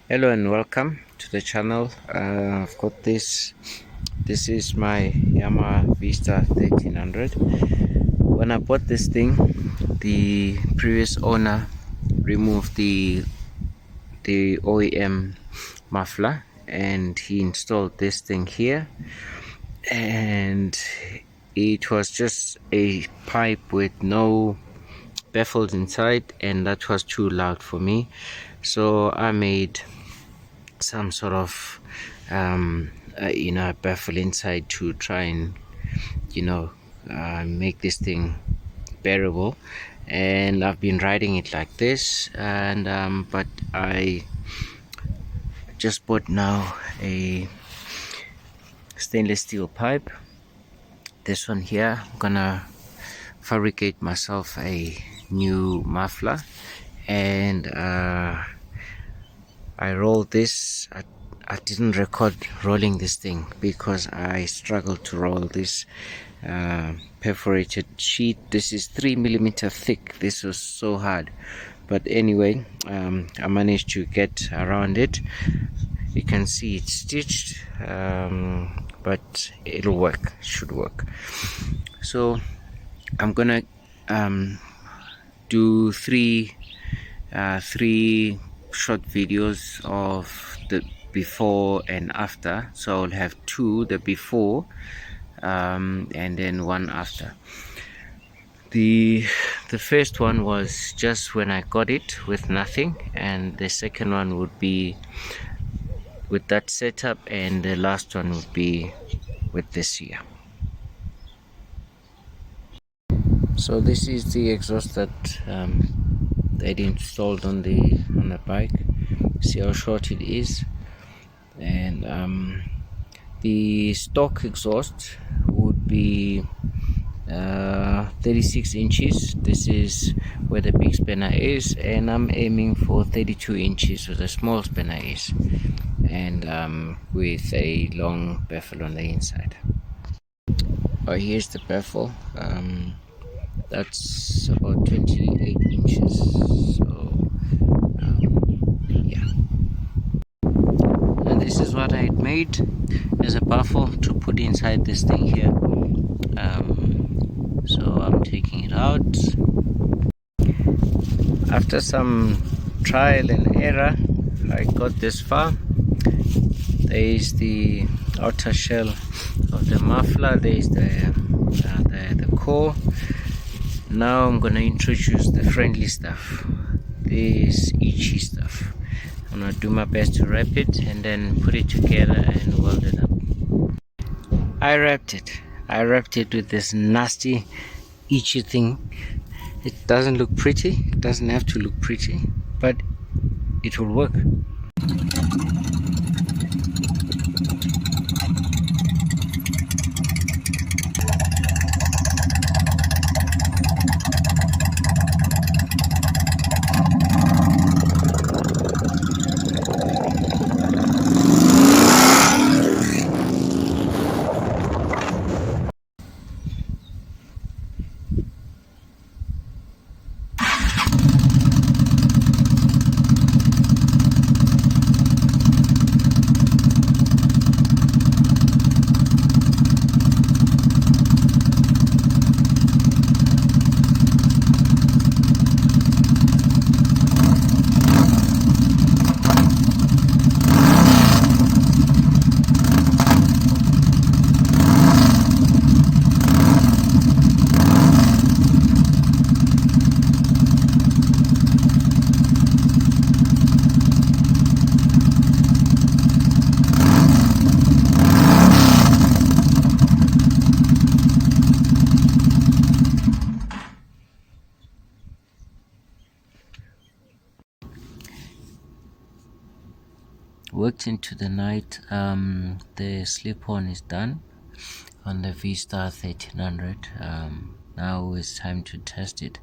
Hello and welcome to the channel. I've got this is my Yamaha V 1300. When I bought this thing, the previous owner removed the OEM muffler and he installed this thing here, and it was just a pipe with no baffles inside, and that was too loud for me, so I made some sort of baffle inside to try and make this thing bearable. And I've been riding it like this, and but I just bought now a stainless steel pipe, this one here. I'm gonna fabricate myself a new muffler, and I rolled this. I didn't record rolling this thing because I struggled to roll this perforated sheet. This is 3mm thick. This was so hard, but anyway, I managed to get around it. You can see it's stitched, but it'll work. It should work. So I'm gonna do three short videos of the before and after. So I'll have two, the before and then one after. The first one was just when I got it with nothing, and the second one would be with that setup, and the last one would be with this here. So this is the exhaust that they'd installed on the bike. See how short it is, and the stock exhaust would be 36 inches. This is where the big spanner is, and I'm aiming for 32 inches where the small spanner is, and with a long baffle on the inside. Oh, here's the baffle. That's about 28 inches. So yeah, and this is what I made as a baffle to put inside this thing here. So I'm taking it out. After some trial and error, I got this far. There is the outer shell of the muffler. There is the core. Now I'm gonna introduce the friendly stuff, this itchy stuff. I'm gonna do my best to wrap it and then put it together and weld it up. I wrapped it with this nasty itchy thing. It doesn't look pretty, it doesn't have to look pretty, but it will work. Worked into the night. The slip-on is done on the V 1300. Now it's time to test it.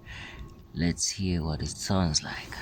Let's hear what it sounds like.